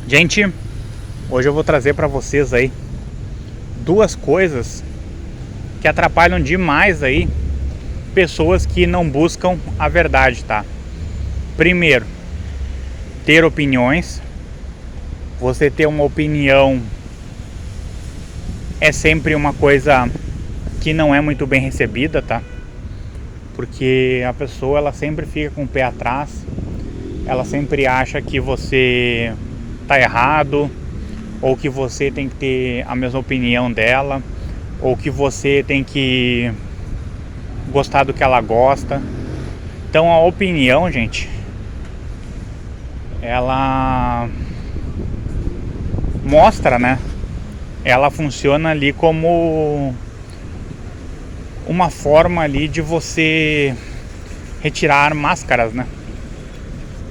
Gente, hoje eu vou trazer para vocês aí duas coisas que atrapalham demais aí pessoas que não buscam a verdade, tá? Primeiro, ter opiniões. Você ter uma opinião é sempre uma coisa que não é muito bem recebida, tá? Porque a pessoa ela sempre fica com o pé atrás, ela sempre acha que você tá errado, ou que você tem que ter a mesma opinião dela, ou que você tem que gostar do que ela gosta. Então a opinião, gente, ela mostra, né? Ela funciona ali como uma forma ali de você retirar máscaras, né?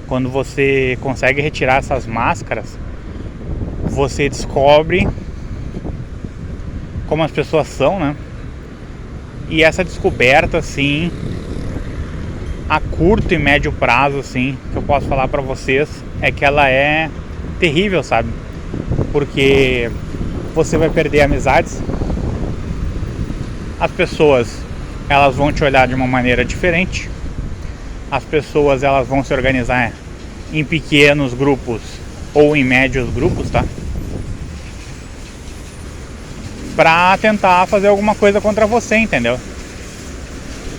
Quando você consegue retirar essas máscaras, você descobre como as pessoas são, né? E essa descoberta, assim, a curto e médio prazo, assim, que eu posso falar pra vocês, é que ela é terrível, sabe? Porque você vai perder amizades, as pessoas, elas vão te olhar de uma maneira diferente, as pessoas, elas vão se organizar em pequenos grupos ou em médios grupos, tá? Pra tentar fazer alguma coisa contra você, entendeu?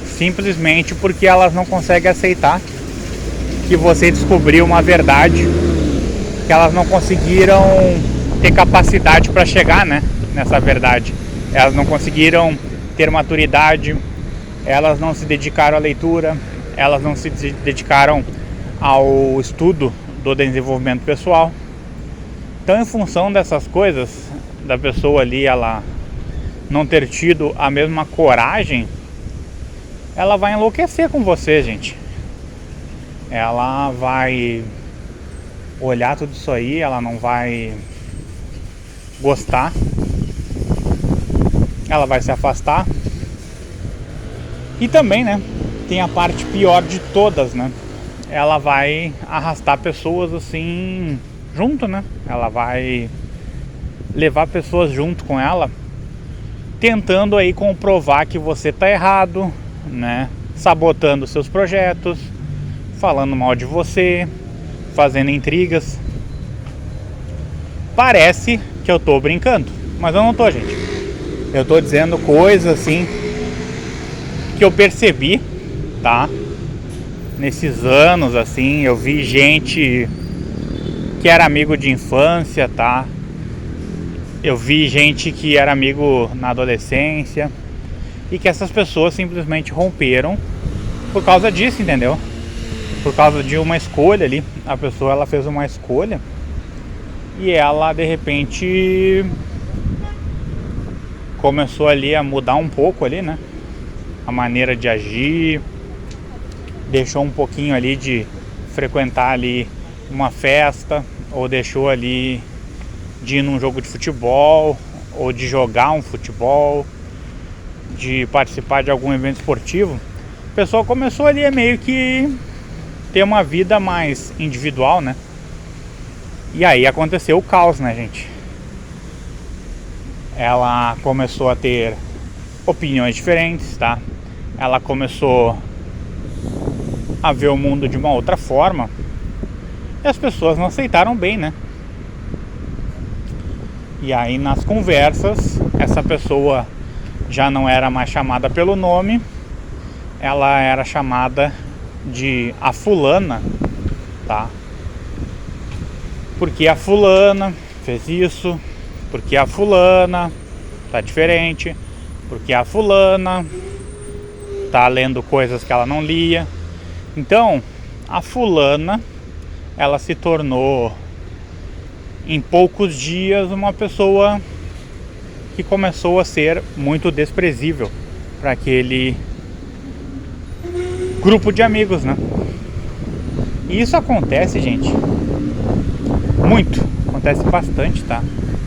Simplesmente porque elas não conseguem aceitar que você descobriu uma verdade que elas não conseguiram ter capacidade para chegar, né, nessa verdade. Elas não conseguiram ter maturidade, elas não se dedicaram à leitura, elas não se dedicaram ao estudo do desenvolvimento pessoal. Então, em função dessas coisas, da pessoa ali ela não ter tido a mesma coragem, ela vai enlouquecer com você, gente. Ela vai olhar tudo isso aí, ela não vai gostar, ela vai se afastar. E também, né, tem a parte pior de todas, né? Ela vai arrastar pessoas assim junto, né? Ela vai levar pessoas junto com ela, tentando aí comprovar que você tá errado, né? Sabotando seus projetos, falando mal de você, fazendo intrigas. Parece que eu tô brincando, mas eu não tô, gente. Eu tô dizendo coisas assim que eu percebi, tá? Nesses anos, assim, eu vi gente que era amigo de infância, tá? Eu vi gente que era amigo na adolescência e que essas pessoas simplesmente romperam por causa disso, entendeu? Por causa de uma escolha ali. A pessoa, ela fez uma escolha e ela, de repente, começou ali a mudar um pouco ali, né? A maneira de agir, deixou um pouquinho ali de frequentar ali uma festa, ou deixou ali de ir num jogo de futebol, ou de jogar um futebol, de participar de algum evento esportivo. A pessoa começou ali a meio que ter uma vida mais individual, né? E aí aconteceu o caos, né, gente? Ela começou a ter opiniões diferentes, tá? Ela começou a ver o mundo de uma outra forma e as pessoas não aceitaram bem, né? E aí nas conversas, essa pessoa já não era mais chamada pelo nome, ela era chamada de a fulana, tá? Porque a fulana fez isso, porque a fulana tá diferente, porque a fulana tá lendo coisas que ela não lia. Então, a fulana, ela se tornou em poucos dias uma pessoa que começou a ser muito desprezível para aquele grupo de amigos, né? E isso acontece, gente, muito, acontece bastante, tá?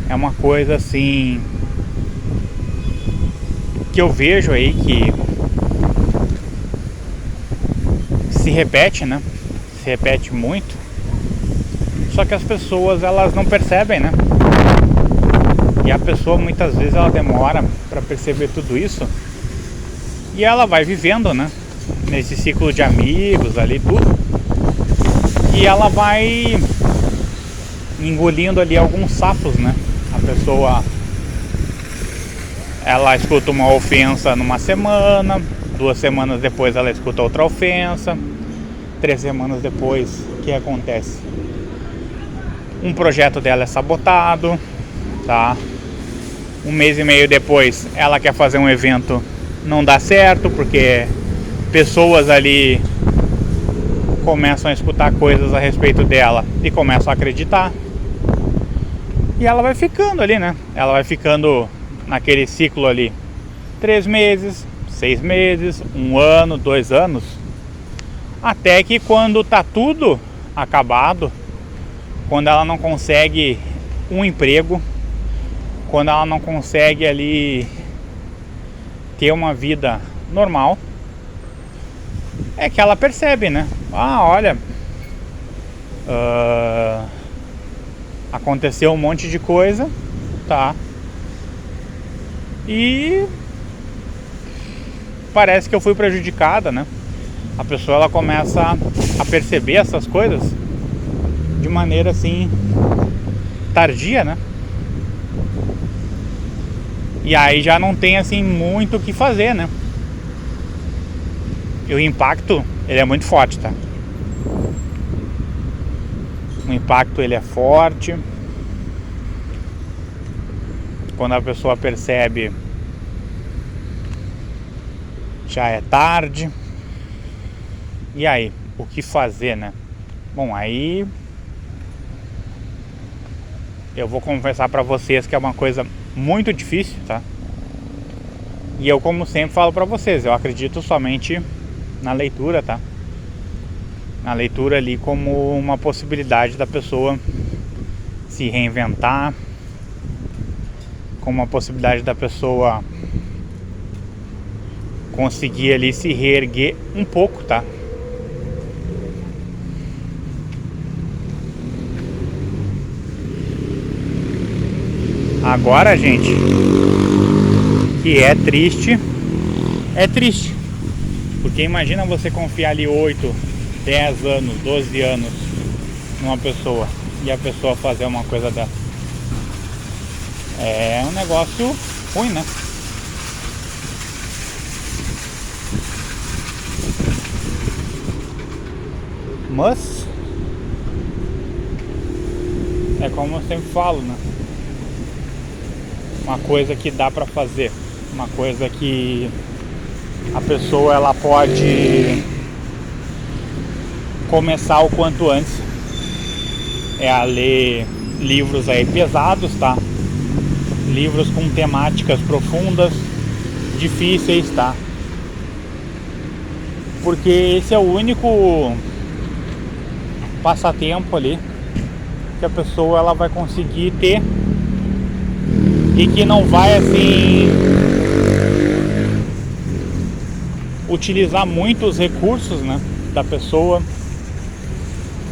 É uma coisa assim que eu vejo aí que se repete, né? Se repete muito, Só que as pessoas, elas não percebem, né? E a pessoa muitas vezes ela demora para perceber tudo isso. E ela vai vivendo, né? Nesse ciclo de amigos ali, tudo. E ela vai engolindo ali alguns sapos, né? A pessoa, ela escuta uma ofensa numa semana, 2 semanas depois ela escuta outra ofensa, 3 semanas depois, o que acontece? Um projeto dela é sabotado, tá? 1 mês e meio depois ela quer fazer um evento, não dá certo, porque pessoas ali começam a escutar coisas a respeito dela e começam a acreditar. E ela vai ficando ali, né? Ela vai ficando naquele ciclo ali 3 meses, 6 meses, 1 ano, 2 anos. Até que quando tá tudo acabado, quando ela não consegue um emprego, quando ela não consegue ali ter uma vida normal, é que ela percebe, né? Ah, olha, aconteceu um monte de coisa, tá? E parece que eu fui prejudicada, né? A pessoa, ela começa a perceber essas coisas de maneira assim tardia, né? E aí já não tem assim muito o que fazer, né? E o impacto, ele é muito forte, tá? O impacto, ele é forte. Quando a pessoa percebe, já é tarde. E aí, o que fazer, né? Bom, aí eu vou confessar pra vocês que é uma coisa muito difícil, tá? E eu, como sempre, falo pra vocês, eu acredito somente na leitura, tá? Na leitura ali como uma possibilidade da pessoa se reinventar, como uma possibilidade da pessoa conseguir ali se reerguer um pouco, tá? Agora, gente, que é triste, porque imagina você confiar ali 8, 10 anos, 12 anos numa pessoa e a pessoa fazer uma coisa dessa. É um negócio ruim, né? Mas é como eu sempre falo, né? Uma coisa que dá pra fazer, uma coisa que a pessoa, ela pode começar o quanto antes, é a ler livros aí pesados, tá? Livros com temáticas profundas, difíceis, tá? Porque esse é o único passatempo ali que a pessoa, ela vai conseguir ter e que não vai assim utilizar muito os recursos, né, da pessoa.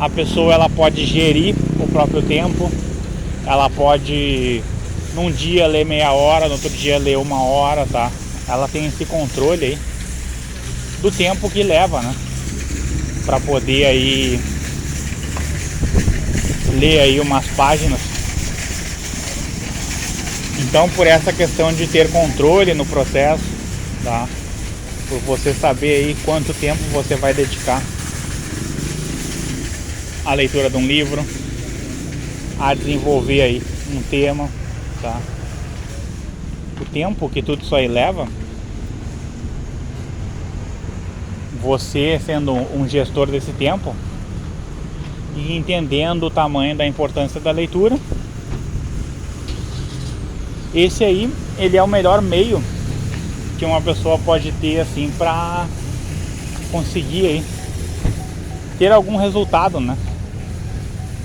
A pessoa, ela pode gerir o próprio tempo. Ela pode num dia ler meia hora, no outro dia ler 1 hora, tá? Ela tem esse controle aí do tempo que leva, né, pra poder aí ler aí umas páginas. Então, por essa questão de ter controle no processo, tá? Por você saber aí quanto tempo você vai dedicar à leitura de um livro, a desenvolver aí um tema, tá? O tempo que tudo isso aí leva, você sendo um gestor desse tempo e entendendo o tamanho da importância da leitura, esse aí, ele é o melhor meio que uma pessoa pode ter assim pra conseguir aí ter algum resultado, né?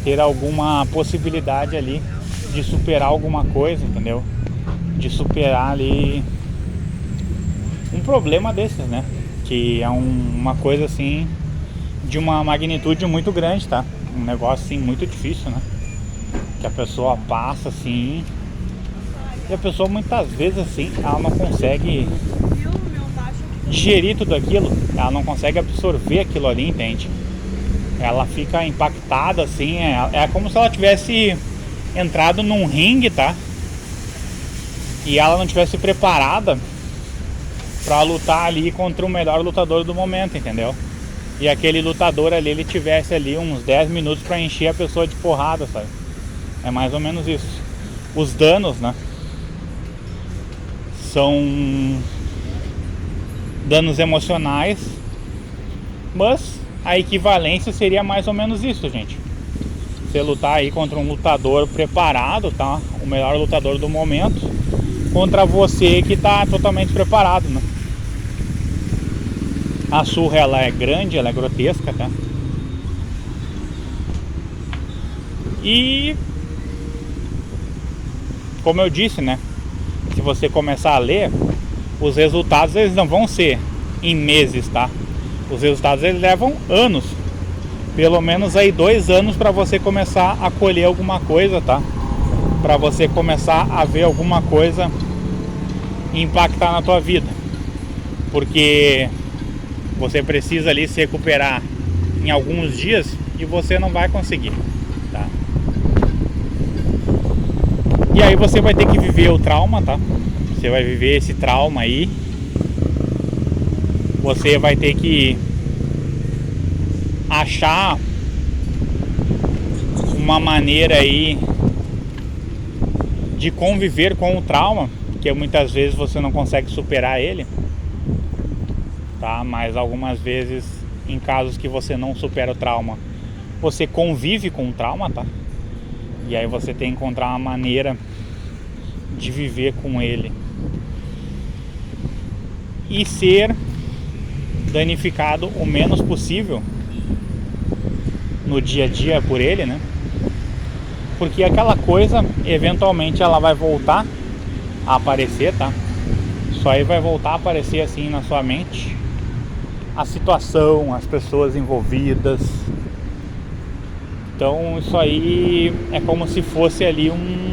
Ter alguma possibilidade ali de superar alguma coisa, entendeu? De superar ali um problema desses, né? Que é uma coisa assim de uma magnitude muito grande, tá? um negócio assim muito difícil, né? Que a pessoa passa assim, e a pessoa muitas vezes assim, ela não consegue digerir tudo aquilo, ela não consegue absorver aquilo ali, entende? Ela fica impactada assim, é como se ela tivesse entrado num ringue, tá? E ela não tivesse preparada pra lutar ali contra o melhor lutador do momento, entendeu? E aquele lutador ali, ele tivesse ali uns 10 minutos pra encher a pessoa de porrada, sabe? É mais ou menos isso. Os danos, né? São danos emocionais, mas a equivalência seria mais ou menos isso, gente. Você lutar aí contra um lutador preparado, tá? O melhor lutador do momento, contra você que tá totalmente preparado, né? A surra, ela é grande, ela é grotesca, tá? E como eu disse, né? Se você começar a ler, os resultados eles não vão ser em meses, tá? Os resultados eles levam anos, pelo menos aí 2 anos para você começar a colher alguma coisa, tá? Para você começar a ver alguma coisa impactar na tua vida, porque você precisa ali se recuperar em alguns dias e você não vai conseguir, tá? E aí você vai ter que viver o trauma, tá? Você vai viver esse trauma aí. Você vai ter que achar uma maneira aí de conviver com o trauma, porque muitas vezes você não consegue superar ele, tá? Mas algumas vezes, em casos que você não supera o trauma, você convive com o trauma, tá? E aí você tem que encontrar uma maneira de viver com ele e ser danificado o menos possível no dia a dia por ele, né? Porque aquela coisa, eventualmente ela vai voltar a aparecer, tá? Só aí vai voltar a aparecer assim na sua mente a situação, as pessoas envolvidas. Então isso aí é como se fosse ali um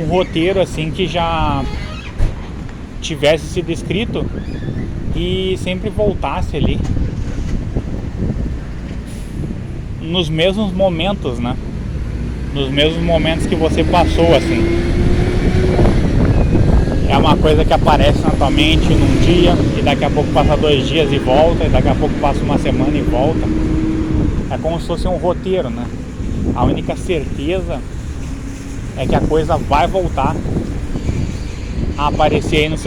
roteiro assim que já tivesse sido escrito e sempre voltasse ali nos mesmos momentos, né? Nos mesmos momentos que você passou, assim. É uma coisa que aparece na tua mente num dia e daqui a pouco passa 2 dias e volta, e daqui a pouco passa uma semana e volta. É como se fosse um roteiro, né? A única certeza é que a coisa vai voltar a aparecer aí nos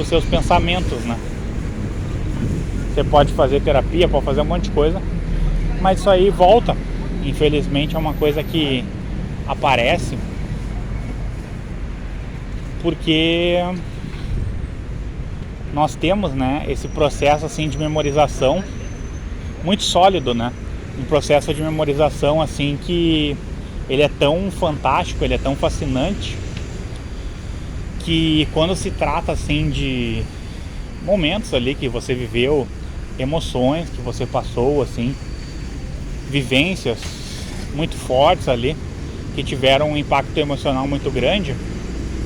seus pensamentos, né? Você pode fazer terapia, pode fazer um monte de coisa, mas isso aí volta. Infelizmente é uma coisa que aparece porque nós temos, né, esse processo assim de memorização muito sólido, né? Um processo de memorização assim que ele é tão fantástico, ele é tão fascinante, que quando se trata assim de momentos ali que você viveu, emoções que você passou, assim, vivências muito fortes ali, que tiveram um impacto emocional muito grande,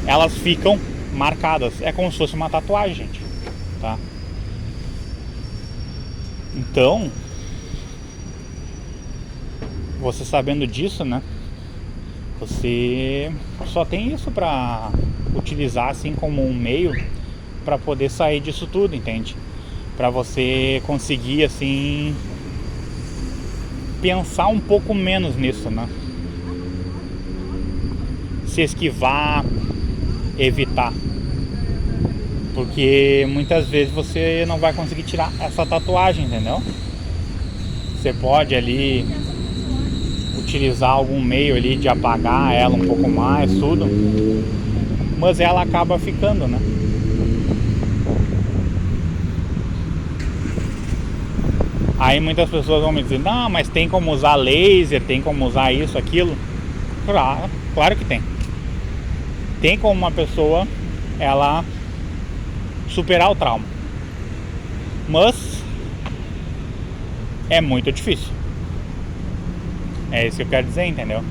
elas ficam marcadas. É como se fosse uma tatuagem, gente, tá? Então, você sabendo disso, né, você só tem isso pra utilizar assim como um meio pra poder sair disso tudo, entende? Pra você conseguir assim pensar um pouco menos nisso, né? Se esquivar, evitar, porque muitas vezes você não vai conseguir tirar essa tatuagem, entendeu? Você pode ali utilizar algum meio ali de apagar ela um pouco mais, tudo, mas ela acaba ficando, né? Aí muitas pessoas vão me dizer, não, mas tem como usar laser, tem como usar isso, aquilo. Claro que tem. Tem como uma pessoa, ela superar o trauma. Mas é muito difícil. É isso que eu quero dizer, entendeu?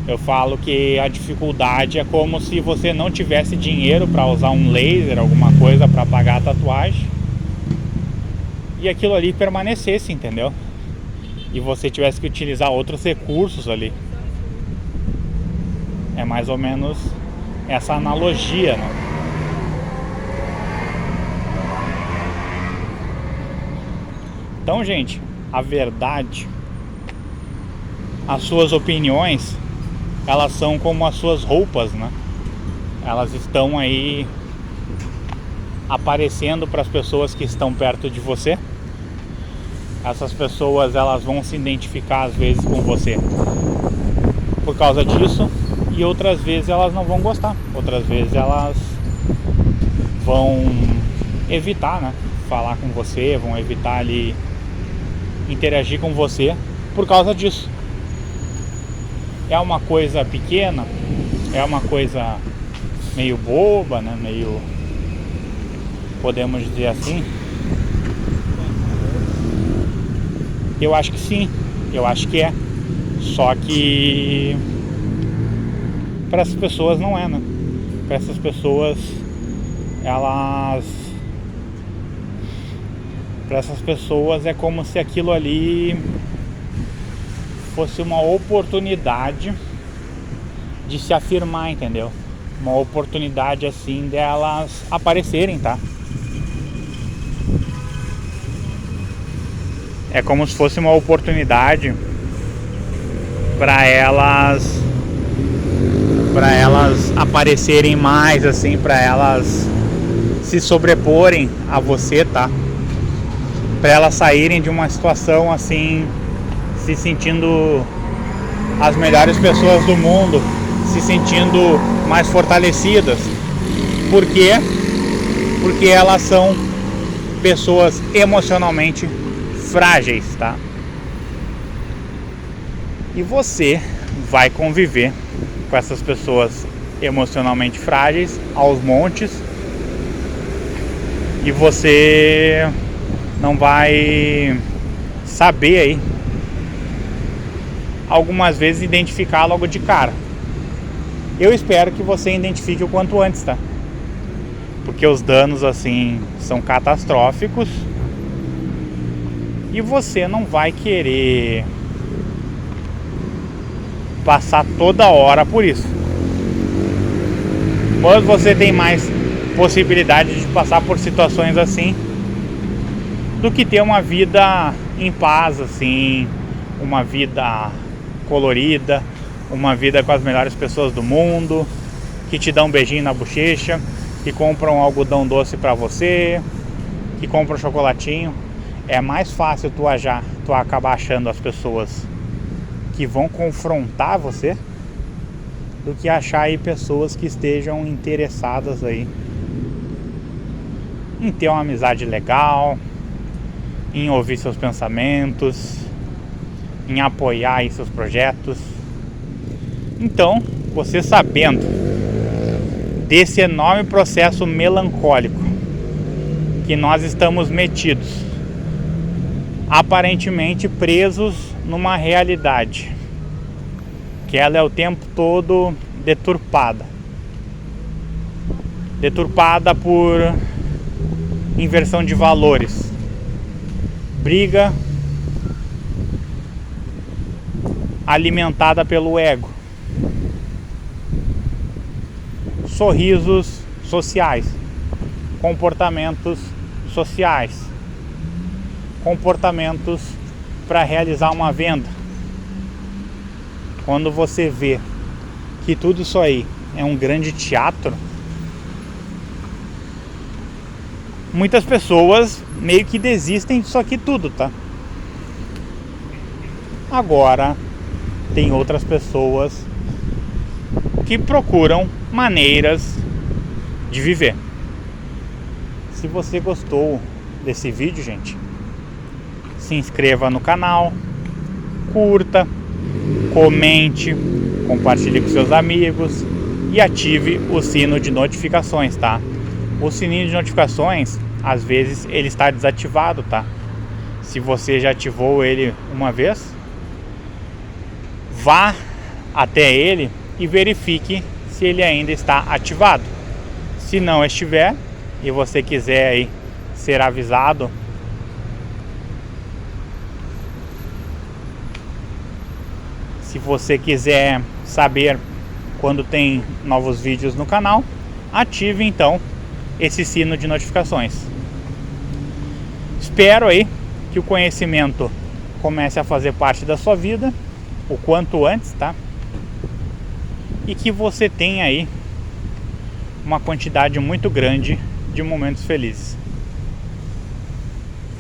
Eu falo que a dificuldade é como se você não tivesse dinheiro para usar um laser, alguma coisa para pagar a tatuagem, e aquilo ali permanecesse, entendeu? E você tivesse que utilizar outros recursos ali. É mais ou menos essa analogia, né? Então, gente, a verdade, as suas opiniões, elas são como as suas roupas, né? Elas estão aí aparecendo para as pessoas que estão perto de você. Essas pessoas, elas vão se identificar às vezes com você por causa disso, e outras vezes elas não vão gostar. Outras vezes elas vão evitar, né, falar com você, vão evitar ali interagir com você por causa disso. É uma coisa pequena, é uma coisa meio boba, né? Meio, podemos dizer assim. Eu acho que sim, eu acho que é. Só que para essas pessoas não é, né? Para essas pessoas, para essas pessoas é como se aquilo ali fosse uma oportunidade de se afirmar, entendeu? Uma oportunidade assim delas aparecerem, tá? É como se fosse uma oportunidade para elas aparecerem mais, assim, para elas se sobreporem a você, tá? Para elas saírem de uma situação assim, se sentindo as melhores pessoas do mundo, se sentindo mais fortalecidas. Por quê? Porque elas são pessoas emocionalmente frágeis, tá? E você vai conviver com essas pessoas emocionalmente frágeis aos montes, e você não vai saber aí algumas vezes identificar logo de cara. Eu espero que você identifique o quanto antes, tá? Porque os danos assim são catastróficos e você não vai querer passar toda hora por isso. Mas você tem mais possibilidade de passar por situações assim do que ter uma vida em paz, assim, uma vida colorida, uma vida com as melhores pessoas do mundo, que te dão um beijinho na bochecha, que compram um algodão doce pra você, que compram um chocolatinho. É mais fácil tu acabar achando as pessoas que vão confrontar você do que achar aí pessoas que estejam interessadas aí em ter uma amizade legal, em ouvir seus pensamentos, em apoiar aí seus projetos. Então, você sabendo desse enorme processo melancólico que nós estamos metidos, aparentemente presos numa realidade que ela é o tempo todo deturpada por inversão de valores, briga alimentada pelo ego, sorrisos sociais, comportamentos sociais, comportamentos para realizar uma venda. Quando você vê que tudo isso aí é um grande teatro, muitas pessoas meio que desistem disso aqui tudo, tá? Agora, tem outras pessoas que procuram maneiras de viver. Se você gostou desse vídeo, gente, se inscreva no canal, curta, comente, compartilhe com seus amigos e ative o sino de notificações, tá? O sininho de notificações às vezes ele está desativado, tá? Se você já ativou ele uma vez, vá até ele e verifique se ele ainda está ativado. Se não estiver e você quiser aí ser avisado, se você quiser saber quando tem novos vídeos no canal, ative então esse sino de notificações. Espero aí que o conhecimento comece a fazer parte da sua vida o quanto antes, tá? E que você tenha aí uma quantidade muito grande de momentos felizes.